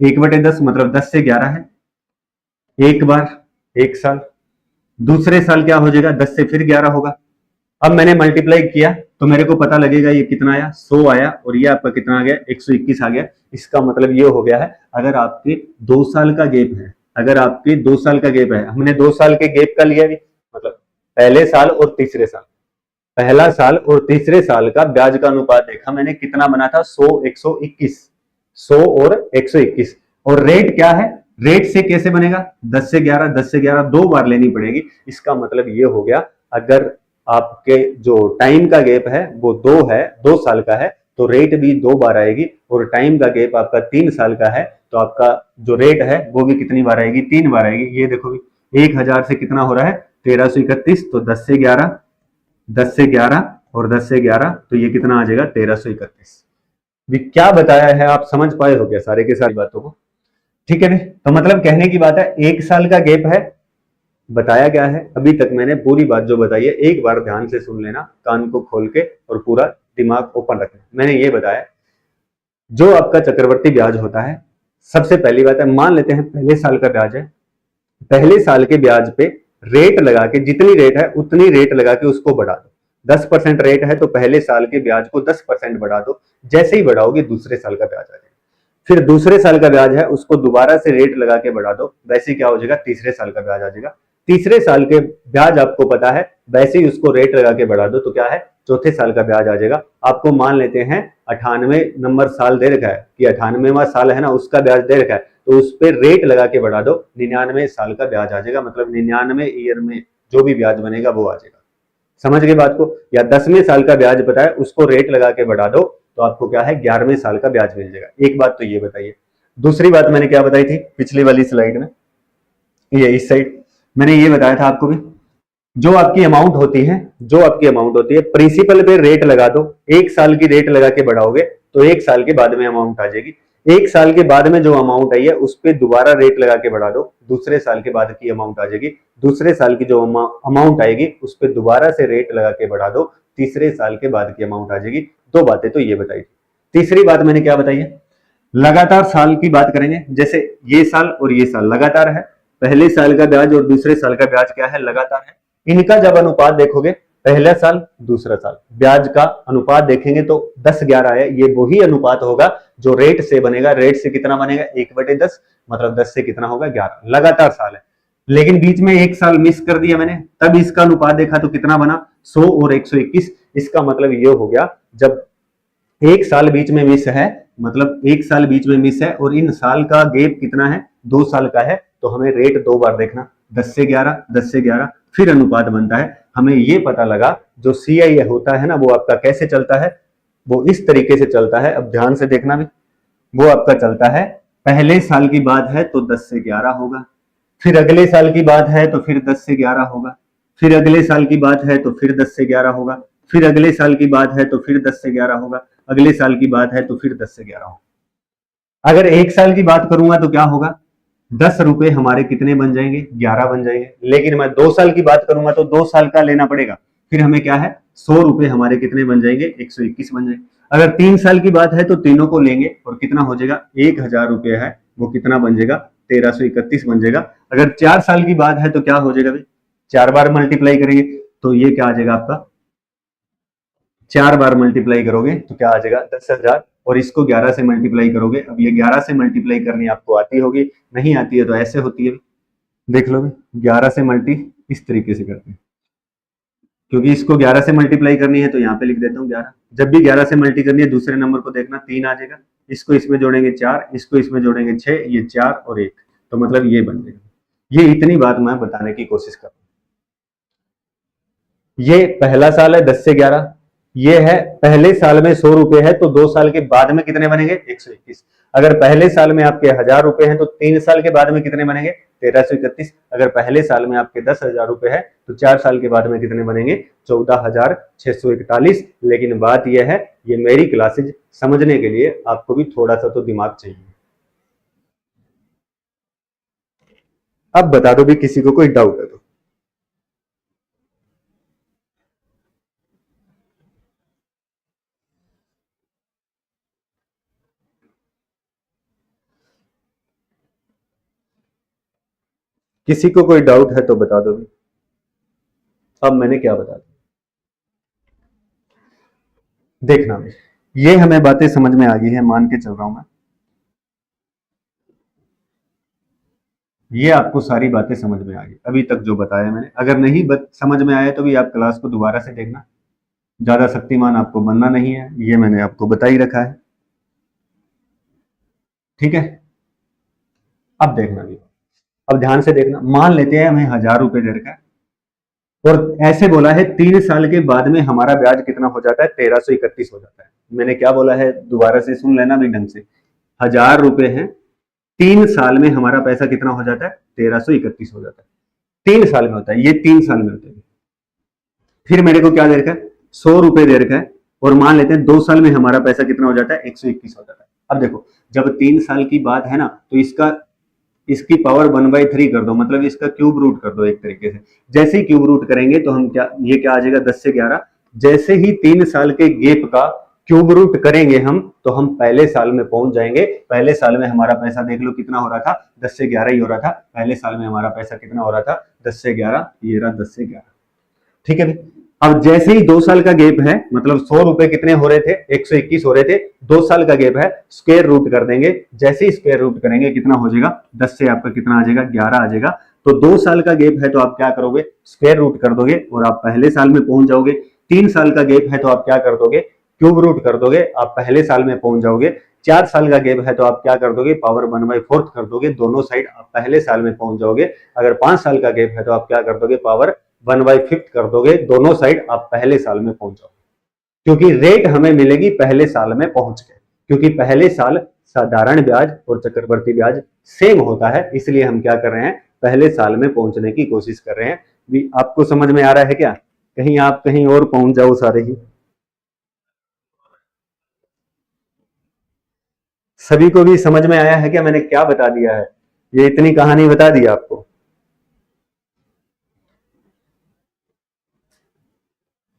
1/10 मतलब 10 से 11 है, एक बार 1 साल। दूसरे साल क्या हो जाएगा, 10 से फिर 11 होगा। अब मैंने मल्टीप्लाई किया तो मेरे को पता लगेगा ये कितना आया, 100 आया, और ये आपका कितना आ गया, 121 आ गया। इसका मतलब ये हो गया है, अगर आपके 2 साल का गैप है, अगर आपके 2 साल का गैप है, हमने 2 साल के गैप का लिया भी, मतलब पहले साल और तीसरे साल, पहला साल और तीसरे साल का ब्याज का अनुपात देखा मैंने कितना बना था, 100 121, 100 और 121। और रेट क्या है, रेट से कैसे बनेगा, 10 से 11, 10 से 11 2 बार लेनी पड़ेगी। इसका मतलब ये हो गया, अगर आपके जो टाइम का गैप है वो 2 है, 2 साल का है, तो रेट भी 2 बार आएगी। और टाइम का गैप आपका 3 साल का है तो आपका जो रेट है वो भी कितनी बार आएगी, 3 बार आएगी। ये देखो भी, 1000 से कितना हो रहा है, 1331, तो 10 से 11, 10 से 11 और 10 से 11, तो ये कितना आ जाएगा, 1331। भी क्या बताया है, आप समझ पाए हो क्या सारे के सारी बातों को, ठीक है। तो मतलब कहने की बात है, 1 साल का गैप है, बताया क्या है अभी तक मैंने पूरी बात जो बताई है, एक बार ध्यान से सुन लेना, कान को खोल के, और पूरा दिमाग ओपन रखना। मैंने ये बताया, जो आपका चक्रवर्ती ब्याज होता है, सबसे पहली बात है, मान लेते हैं पहले साल का ब्याज है, पहले साल के ब्याज पे रेट लगा के, जितनी रेट है उतनी रेट लगा के उसको बढ़ा दो। 10% रेट है तो पहले साल के ब्याज को 10% बढ़ा दो, जैसे ही बढ़ाओगे दूसरे साल का ब्याज आ जाएगा। फिर दूसरे साल का ब्याज है उसको दोबारा से रेट लगा के बढ़ा दो, वैसे क्या हो जाएगा, तीसरे साल का ब्याज आ जाएगा। तीसरे साल के ब्याज आपको पता है, वैसे ही उसको रेट लगा के बढ़ा दो तो क्या है, चौथे साल का ब्याज आ जाएगा। आपको मान लेते हैं 98 नंबर साल दे रखा है कि 98वां साल है ना, उसका ब्याज दे रखा है, तो उस पर रेट लगा के बढ़ा दो, 99 साल का ब्याज आ जाएगा। मतलब 99 ईयर में जो भी ब्याज बनेगा वो आ जाएगा। समझ गए बात को। या 10वें साल का ब्याज पता है, उसको रेट लगा के बढ़ा दो तो आपको क्या है, 11वें साल का ब्याज मिल जाएगा। एक बात तो ये बताइए। दूसरी बात मैंने क्या बताई थी पिछली वाली स्लाइड में, ये इस साइड मैंने ये बताया था आपको भी, जो आपकी अमाउंट होती है, जो आपकी अमाउंट होती है, प्रिंसिपल पे रेट लगा दो, 1 साल की रेट लगा के बढ़ाओगे तो 1 साल के बाद में अमाउंट आ जाएगी। 1 साल के बाद में जो अमाउंट आई है उस पर दोबारा रेट लगा के बढ़ा दो, दूसरे साल के बाद की अमाउंट आ जाएगी। दूसरे साल की जो अमाउंट आएगी उस पर दोबारा से रेट लगा के बढ़ा दो, तीसरे साल के बाद की अमाउंट आ जाएगी। 2 बातें तो ये बताई थी। तीसरी बात मैंने क्या बताई है, लगातार साल की बात करेंगे। जैसे ये साल और ये साल लगातार है, पहले साल का ब्याज और दूसरे साल का ब्याज क्या है, लगातार है। इनका जब अनुपात देखोगे, पहला साल दूसरा साल, ब्याज का अनुपात देखेंगे तो 10-11 है। ये वही अनुपात होगा जो रेट से बनेगा। रेट से कितना बनेगा, 1/10 मतलब 10 से कितना होगा, 11। लगातार साल है, लेकिन बीच में 1 साल मिस कर दिया मैंने, तब इसका अनुपात देखा तो कितना बना, 100 और 121। इसका मतलब ये हो गया, जब 1 साल बीच में मिस है, मतलब 1 साल बीच में मिस है और इन साल का गैप कितना है, 2 साल का है, तो हमें रेट 2 बार देखना, 10 से 11, 10 से 11, फिर अनुपात बनता है। हमें ये पता लगा जो CI होता है ना, वो आपका कैसे चलता है, वो इस तरीके से चलता है। अब ध्यान से देखना भी, वो आपका चलता है, पहले साल की बात है तो 10 से 11 होगा, फिर अगले साल की बात है तो फिर 10 से 11 होगा, फिर अगले साल की बात है तो फिर 10 से 11 होगा, फिर अगले साल की बात है तो फिर 10 से 11 होगा, अगले साल की बात है तो फिर 10 से 11 होगा। अगर 1 साल की बात करूंगा तो क्या होगा, 10 रुपए हमारे कितने बन जाएंगे, 11 बन जाएंगे। लेकिन मैं 2 साल की बात करूंगा तो 2 साल का लेना पड़ेगा, फिर हमें क्या है, 100 रुपए हमारे कितने बन जाएंगे, 121 बन जाएंगे। अगर 3 साल की बात है तो तीनों को लेंगे और कितना हो जाएगा, 1000 रुपए है वो कितना बन जाएगा, 1331 बन जाएगा। अगर 4 साल की बात है तो क्या हो जाएगा भाई, 4 बार मल्टीप्लाई करेंगे तो ये क्या आ जाएगा आपका, 4 बार मल्टीप्लाई करोगे तो क्या आ जाएगा, 10,000। और इसको 11 से मल्टीप्लाई करोगे, अब ये 11 से मल्टीप्लाई करनी आपको आती होगी, नहीं आती है तो ऐसे होती है, देख लो 11 से मल्टी इस तरीके से करते हैं, क्योंकि इसको 11 से मल्टीप्लाई करनी है तो यहाँ पे लिख देता हूँ 11। जब भी 11 से मल्टी करनी है दूसरे नंबर को देखना 3 आ जाएगा, इसको इसमें जोड़ेंगे 4, इसको इसमें जोड़ेंगे 6, ये 4 और 1, तो मतलब ये बन जाएगा। ये इतनी बात मैं बताने की कोशिश कर रहा हूँ। ये पहला साल है 10 से 11, ये है पहले साल में 100 रुपए है तो 2 साल के बाद में कितने बनेंगे 121। अगर पहले साल में आपके 1000 रुपए हैं तो 3 साल के बाद में कितने बनेंगे 1331। अगर पहले साल में आपके 10,000 रुपए है तो 4 साल के बाद में कितने बनेंगे 14,641। लेकिन बात यह है, ये मेरी क्लासेज समझने के लिए आपको भी थोड़ा सा तो दिमाग चाहिए। अब बता दो भी किसी को कोई डाउट है तो। किसी को कोई डाउट है तो बता दो भी। अब मैंने क्या बता दिया देखना भी, ये हमें बातें समझ में आ गई है, मान के चल रहा हूं मैं, ये आपको सारी बातें समझ में आ गई अभी तक जो बताया मैंने। अगर नहीं समझ में आया तो भी आप क्लास को दोबारा से देखना, ज्यादा शक्तिमान आपको बनना नहीं है, ये मैंने आपको बता ही रखा है। ठीक है, अब देखना भी, अब ध्यान से देखना। मान लेते हैं हमें 1000 रुपए दे रखा है और ऐसे बोला है 3 साल के बाद में हमारा ब्याज कितना हो जाता है 1331 हो जाता है। मैंने क्या बोला है दोबारा से सुन लेना भी ढंग से। 1000 रुपए है, 3 साल में हमारा पैसा कितना हो जाता है 1331 हो जाता है। 3 साल में होता है, ये 3 साल में होता है। फिर मेरे को क्या दे रखा है 100 रुपए दे रखा है और मान लेते हैं 2 साल में हमारा पैसा कितना हो जाता है 121 हो जाता है। अब देखो जब 3 साल की बात है ना तो इसकी पावर 1/3 कर दो, मतलब इसका क्यूब रूट कर दो एक तरीके से। जैसे ही क्यूब रूट करेंगे तो हम क्या, ये क्या आ जाएगा 10 से 11। जैसे ही 3 साल के गेप का क्यूब रूट करेंगे हम तो हम पहले साल में पहुंच जाएंगे। पहले साल में हमारा पैसा देख लो कितना हो रहा था 10 से 11 ही हो रहा था। पहले साल में हमारा पैसा कितना हो रहा था 10 से 11, ये रहा 10 से 11। ठीक है भाई, अब जैसे ही 2 साल का गेप है, मतलब 100 रुपए कितने हो रहे थे 121 हो रहे थे, 2 साल का गेप है, स्क्वायर रूट कर देंगे। जैसे ही स्क्वायर रूट करेंगे कितना हो जाएगा 10 से आपका कितना आ जाएगा 11 आ जाएगा। तो 2 साल का गेप है तो आप क्या करोगे स्क्वायर रूट कर दोगे और आप पहले साल में पहुंच जाओगे। 3 साल का गेप है तो आप क्या कर दोगे क्यूब रूट कर दोगे, आप पहले साल में पहुंच जाओगे। 4 साल का गेप है तो आप क्या कर दोगे पावर 1/4 कर दोगे, दोनों साइड आप पहले साल में पहुंच जाओगे। अगर 5 साल का गेप है तो आप क्या कर दोगे पावर 1/5 कर दोगे, दोनों साइड आप पहले साल में पहुंच जाओगे। क्योंकि रेट हमें मिलेगी पहले साल में पहुंच के, क्योंकि पहले साल साधारण ब्याज और चक्रवर्ती ब्याज सेम होता है, इसलिए हम क्या कर रहे हैं पहले साल में पहुंचने की कोशिश कर रहे हैं। भी आपको समझ में आ रहा है क्या, कहीं आप कहीं और पहुंच जाओ सारे ही। सभी को भी समझ में आया है क्या मैंने क्या बता दिया है, ये इतनी कहानी बता दी आपको।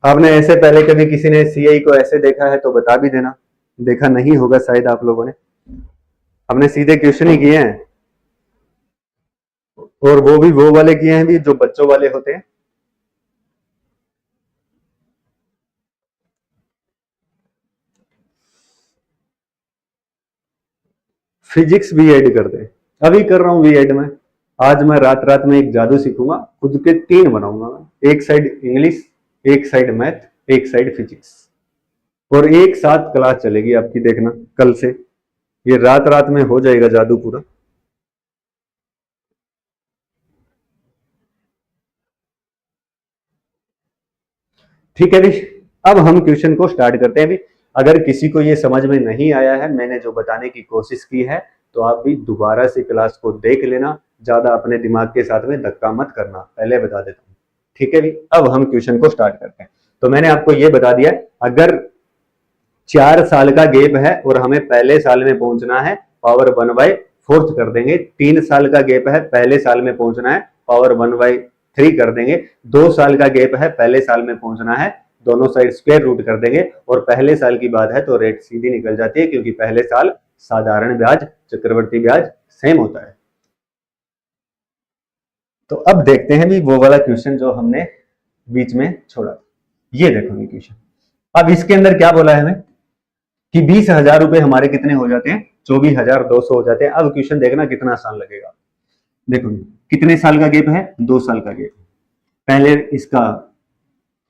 आपने ऐसे पहले कभी किसी ने सीआई को ऐसे देखा है तो बता भी देना, देखा नहीं होगा शायद आप लोगों ने। हमने सीधे क्वेश्चन ही किए हैं और वो भी वो वाले किए हैं भी जो बच्चों वाले होते हैं। फिजिक्स भी ऐड कर दे, अभी कर रहा हूं भी ऐड में। आज मैं रात रात में एक जादू सीखूंगा, खुद के 3 बनाऊंगा मैं, एक साइड इंग्लिश, एक साइड मैथ, एक साइड फिजिक्स, और एक साथ क्लास चलेगी आपकी, देखना कल से ये रात रात में हो जाएगा जादू पूरा। ठीक है भी, अब हम क्वेश्चन को स्टार्ट करते हैं भी। अगर किसी को ये समझ में नहीं आया है मैंने जो बताने की कोशिश की है तो आप भी दोबारा से क्लास को देख लेना, ज्यादा अपने दिमाग के साथ में धक्का मत करना, पहले बता देता हूँ। ठीक है भी, अब हम क्वेश्चन को स्टार्ट करते हैं। तो मैंने आपको ये बता दिया अगर 4 साल का गेप है और हमें पहले साल में पहुंचना है पावर 1/4 कर देंगे। 3 साल का गेप है पहले साल में पहुंचना है पावर 1/3 कर देंगे। 2 साल का गेप है पहले साल में पहुंचना है, दोनों साइड स्क्वायर रूट कर देंगे। और पहले साल की बात है तो रेट सीधी निकल जाती है, क्योंकि पहले साल साधारण ब्याज चक्रवर्ती ब्याज सेम होता है। तो अब देखते हैं भी वो वाला क्वेश्चन जो हमने बीच में छोड़ा। ये देखो ये क्वेश्चन, अब इसके अंदर क्या बोला है हमें कि 20,000 रुपए हमारे कितने हो जाते हैं 24,200 हो जाते हैं। अब क्वेश्चन देखना कितना आसान लगेगा। देखो कितने साल का गेप है 2 साल का गेप, पहले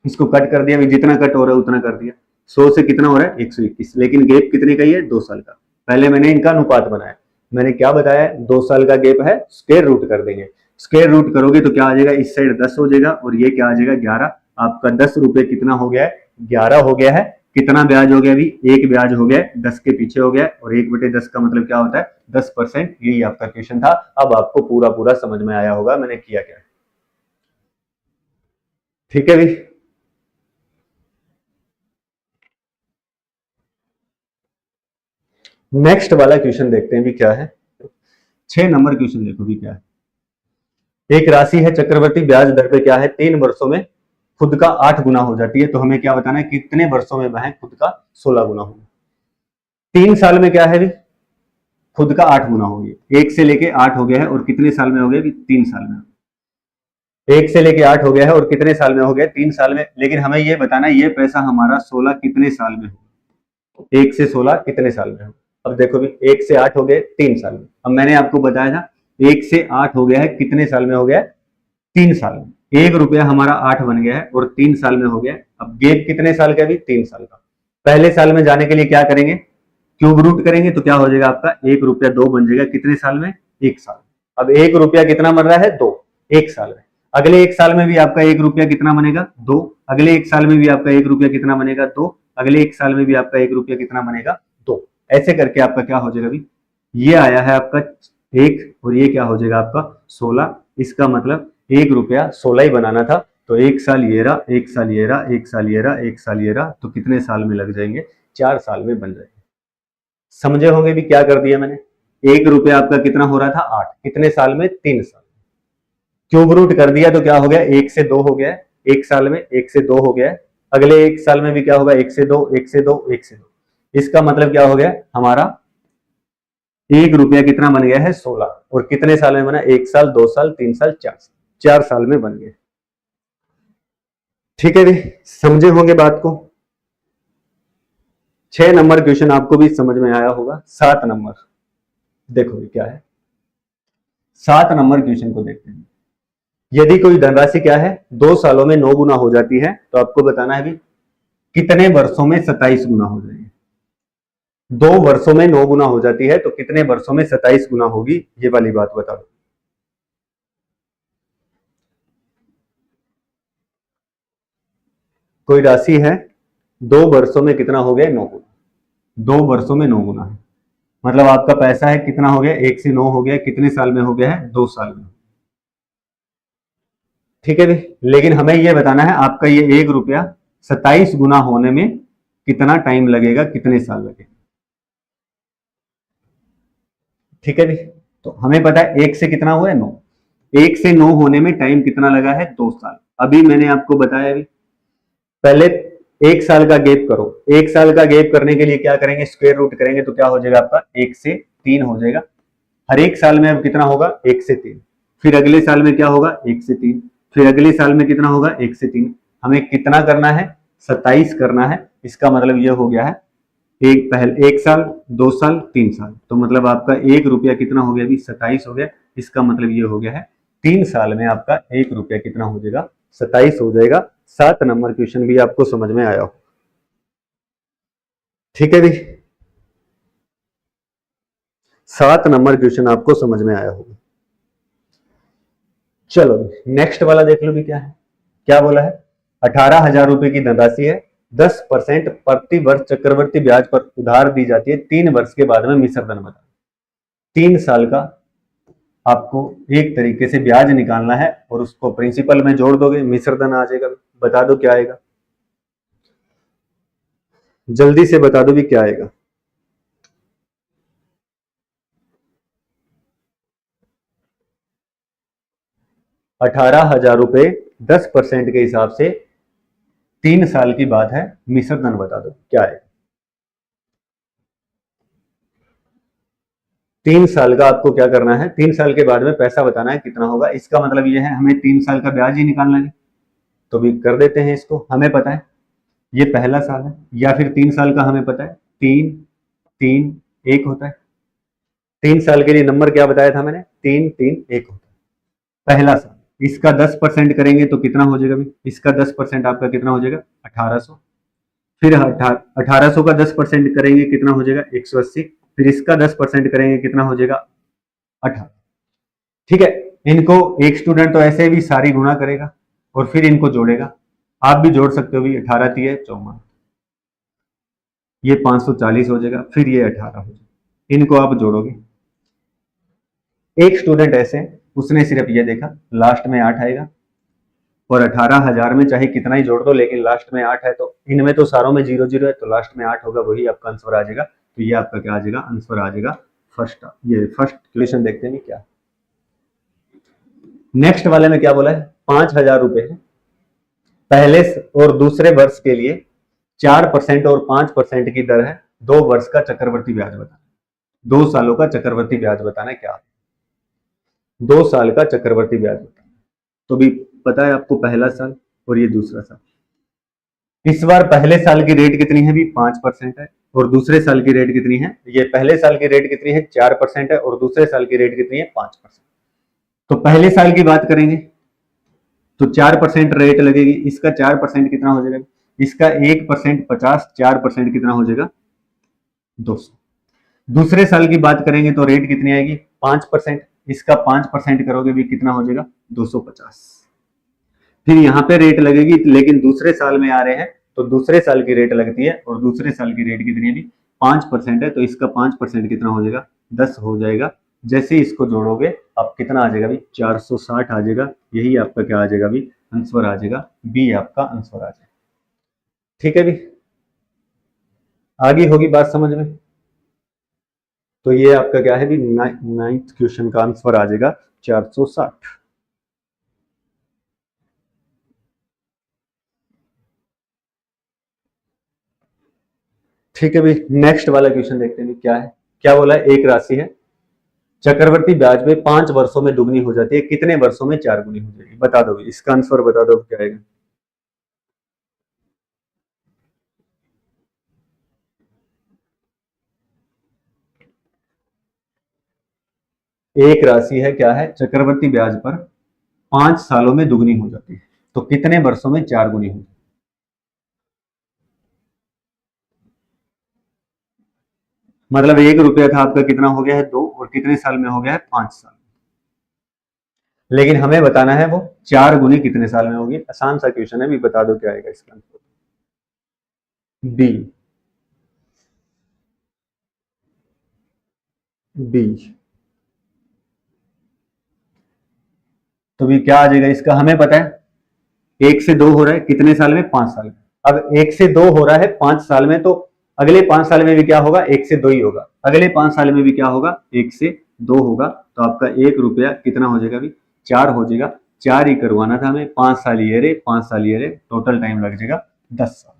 इसको कट कर दिया, जितना कट हो रहा है उतना कर दिया। 100 से कितना हो रहा है 121, लेकिन गैप कितने का ही है 2 साल का। पहले मैंने इनका अनुपात बनाया, मैंने क्या बताया 2 साल का गैप है, स्क्वायर रूट कर देंगे। स्क्वायर रूट करोगे तो क्या आ जाएगा, इस साइड 10 हो जाएगा और ये क्या आ जाएगा 11। आपका 10 रुपए कितना हो गया है 11 हो गया है। कितना ब्याज हो गया अभी, एक ब्याज हो गया 10 के पीछे हो गया, और 1/10 का मतलब क्या होता है 10%। यही आपका क्वेश्चन था। अब आपको पूरा पूरा समझ में आया होगा मैंने किया क्या। ठीक है भाई, नेक्स्ट वाला क्वेश्चन देखते हैं भी क्या है। 6 नंबर क्वेश्चन देखो भी क्या है। एक राशि है चक्रवर्ती ब्याज दर पे क्या है 3 वर्षों में खुद का 8 गुना हो जाती है, तो हमें क्या बताना है कितने वर्षों में वह खुद का 16 गुना होगा। 3 साल में क्या है भी खुद का 8 गुना हो गया, 1 से लेके 8 हो गया है, और कितने साल में हो गया भी 3 साल में। 1 से लेके 8 हो गया है और कितने साल में हो गया 3 साल में। लेकिन हमें यह बताना है ये पैसा हमारा 16 कितने साल में हो, 1 से 16 कितने साल में हो। अब देखो भी 1 से 8 हो गए 3 साल में। अब मैंने आपको बताया था 1 से 8 हो गया है कितने साल में हो गया 3 साल में। 1 रुपया हमारा 8 बन गया है और 3 साल में हो गया। अब गैप कितने साल का भी 3 साल का। पहले साल में जाने के लिए क्या करेंगे, क्यूब रूट करेंगे तो क्या हो जाएगा आपका 1 रुपया 2 बन जाएगा कितने साल में 1 साल। अब 1 रुपया कितना बन रहा है 2 1 साल में। अगले 1 साल में भी आपका 1 रुपया कितना बनेगा 2। अगले 1 साल में भी आपका 1 रुपया कितना बनेगा 2। अगले 1 साल में भी आपका 1 रुपया कितना बनेगा 2। ऐसे करके आपका क्या हो जाएगा भी, ये आया है आपका 1 और ये क्या हो जाएगा आपका 16। इसका मतलब 1 रुपया 16 ही बनाना था, तो 1 साल ये रहा, 1 साल ये रहा, 1 साल ये रहा, 1 साल ये रहा, तो कितने साल में लग जाएंगे 4 साल में बन जाएंगे। समझे होंगे भी क्या कर दिया मैंने। 1 रुपया आपका कितना हो रहा था 8, कितने साल में 3 साल। क्यूब रूट कर दिया तो क्या हो गया 1 से 2 हो गया 1 साल में, 1 से 2 हो गया। अगले 1 साल में भी क्या होगा 1 से 2, 1 से 2, 1 से 2। इसका मतलब क्या हो गया हमारा 1 रुपया कितना बन गया है 16, और कितने साल में बना 1 साल, 2 साल, 3 साल, 4 साल, 4 साल में बन गए। ठीक है भी, समझे होंगे बात को। 6 नंबर क्वेश्चन आपको भी समझ में आया होगा। 7 नंबर देखो भी क्या है। 7 नंबर क्वेश्चन को देखते हैं। यदि कोई धनराशि क्या है 2 सालों में 9 गुना हो जाती है, तो आपको बताना है भी कितने वर्षों में 27 गुना हो जाएगी। 2 वर्षों में 9 गुना हो जाती है तो कितने वर्षों में 27 गुना होगी, ये वाली बात बता दो। कोई राशि है 2 वर्षों में कितना हो गया 9 गुना। 2 वर्षों में 9 गुना है, मतलब आपका पैसा है कितना हो गया 1 से 9 हो गया, कितने साल में हो गया है 2 साल में। ठीक है भी, लेकिन हमें यह बताना है आपका ये 1 रुपया 27 गुना होने में कितना टाइम लगेगा, कितने साल लगेगा। ठीक है भी, तो हमें पता है 1 से कितना हुआ है 9, 1 से 9 होने में टाइम कितना लगा है 2 साल। अभी मैंने आपको बताया अभी पहले 1 साल का गैप करो। 1 साल का गैप करने के लिए क्या करेंगे स्क्वायर रूट करेंगे तो क्या हो जाएगा आपका 1 से 3 हो जाएगा। हर एक साल में अब कितना होगा 1 से 3, फिर अगले साल में क्या होगा 1 से 3, फिर अगले साल में कितना होगा 1 से 3। हमें कितना करना है 27 करना है। इसका मतलब यह हो गया है पहले 1 साल, 2 साल, 3 साल, तो मतलब आपका 1 रुपया कितना हो गया अभी 27 हो गया। इसका मतलब ये हो गया है 3 साल में आपका 1 रुपया कितना हो जाएगा 27 हो जाएगा। 7 नंबर क्वेश्चन भी आपको समझ में आया हो। ठीक है भी, 7 नंबर क्वेश्चन आपको समझ में आया होगा। चलो नेक्स्ट वाला देख लो भी क्या है। क्या बोला है 18,000 रुपए की धनराशि है, 10% प्रति वर्ष चक्रवर्ती ब्याज पर उधार दी जाती है, 3 वर्ष के बाद में मिश्र धन बता। 3 साल का आपको एक तरीके से ब्याज निकालना है और उसको प्रिंसिपल में जोड़ दोगे, मिश्र धन आ जाएगा। बता दो क्या आएगा, जल्दी से बता दो भी क्या आएगा। 18,000 रुपए 10% के हिसाब से 3 साल की बात है, मिश्र धन बता दो क्या है। 3 साल का आपको क्या करना है, 3 साल के बाद में पैसा बताना है कितना होगा। इसका मतलब यह है हमें 3 साल का ब्याज ही निकालना है, तो भी कर देते हैं इसको। हमें पता है ये पहला साल है, या फिर 3 साल का हमें पता है 3 3 1 होता है। 3 साल के लिए नंबर क्या बताया था मैंने 3 3 1 होता है पहला साल। इसका 10% करेंगे तो कितना हो जाएगा भाई, इसका 10% आपका कितना हो जाएगा 1800, फिर 1800 का 10% करेंगे कितना हो जाएगा 180, फिर इसका 10% करेंगे कितना हो जाएगा 18। ठीक है, इनको एक स्टूडेंट तो ऐसे भी सारी गुणा करेगा और फिर इनको जोड़ेगा, आप भी जोड़ सकते हो भी, 18 3 54, ये 540 हो जाएगा, फिर ये 18 हो जाएगा, इनको आप जोड़ोगे। एक स्टूडेंट ऐसे उसने सिर्फ ये देखा लास्ट में 8 आएगा, और 18,000 में चाहे कितना ही जोड़ दो लेकिन लास्ट में 8 है, तो इनमें तो सारों में 0 0 है, तो लास्ट में 8 होगा, वही आपका आंसर आ जाएगा। तो ये आपका क्या आ जाएगा, आंसर आ जाएगा फर्स्ट। ये फर्स्ट क्वेश्चन देखते हैं क्या। नेक्स्ट वाले में क्या बोला है, 5,000 रुपए है, पहले और दूसरे वर्ष के लिए 4% और 5% की दर है, 2 वर्ष का चक्रवर्ती ब्याज बताना, 2 सालों का चक्रवर्ती ब्याज बताना है क्या, 2 साल का चक्रवर्ती ब्याज बताना। तो भी पता है आपको पहला साल और ये दूसरा साल। इस बार पहले साल की रेट कितनी है भी 5% है, और दूसरे साल की रेट कितनी है, ये पहले साल की रेट कितनी है 4% है, और दूसरे साल की रेट कितनी है 5%। तो पहले साल की बात करेंगे तो 4% रेट लगेगी, इसका 4% कितना हो जाएगा, इसका 1% 50, 4% कितना हो जाएगा 200। दूसरे साल की बात करेंगे तो रेट कितनी आएगी 5%, इसका 5% करोगे भी कितना हो जाएगा 250। फिर यहाँ पे रेट लगेगी, लेकिन दूसरे साल में आ रहे हैं तो दूसरे साल की रेट लगती है, और दूसरे साल की रेट कितनी है भी 5% है, तो इसका 5% कितना हो जाएगा 10 हो जाएगा। जैसे इसको जोड़ोगे आप कितना आ जाएगा भी 460 आ जाएगा, यही आपका क्या आ जाएगा भी आंसर आ जाएगा, बी आपका आंसर आ जाएगा। ठीक है भी, आगे होगी बात समझ में। तो ये आपका क्या है भी 9th क्वेश्चन का आंसर आ जाएगा 460। ठीक है भी, नेक्स्ट वाला क्वेश्चन देखते हैं क्या है। क्या बोला है, एक राशि है चक्रवर्ती ब्याज में 5 वर्षों में दुगनी हो जाती है, कितने वर्षों में 4 गुनी हो जाएगी, बता दो इसका आंसर, बता दो क्या आएगा। एक राशि है क्या है चक्रवर्ती ब्याज पर 5 सालों में दुगनी हो जाती है, तो कितने वर्षों में 4 गुनी हो जाती है। मतलब 1 रुपया था आपका, कितना हो गया है 2, और कितने साल में हो गया है 5 साल। लेकिन हमें बताना है वो 4 गुनी कितने साल में होगी। आसान सा क्वेश्चन है भी, बता दो क्या आएगा इसका आंसर। B, B. तो भी क्या आ जाएगा इसका, हमें पता है 1 से 2 हो रहा है कितने साल में 5 साल में। अब 1 से 2 हो रहा है 5 साल में, तो अगले 5 साल में भी क्या होगा 1 से 2 ही होगा, अगले 5 साल में भी क्या होगा 1 से 2 होगा। तो आपका 1 रुपया कितना हो जाएगा भी 4 हो जाएगा, 4 ही करवाना था हमें, 5 साल ये रे 5 साल ये रे, टोटल टाइम लग जाएगा 10 साल।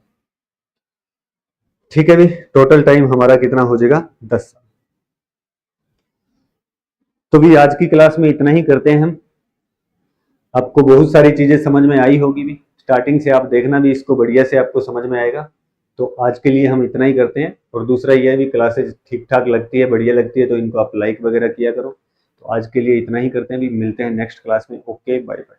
ठीक है भी, टोटल टाइम हमारा कितना हो जाएगा 10 साल। तो भी आज की क्लास में इतना ही करते हैं हम। आपको बहुत सारी चीजें समझ में आई होगी भी, स्टार्टिंग से आप देखना भी इसको, बढ़िया से आपको समझ में आएगा। तो आज के लिए हम इतना ही करते हैं, और दूसरा यह भी क्लासेज ठीक ठाक लगती है, बढ़िया लगती है तो इनको आप लाइक वगैरह किया करो। तो आज के लिए इतना ही करते हैं भी, मिलते हैं नेक्स्ट क्लास में। Okay, bye bye.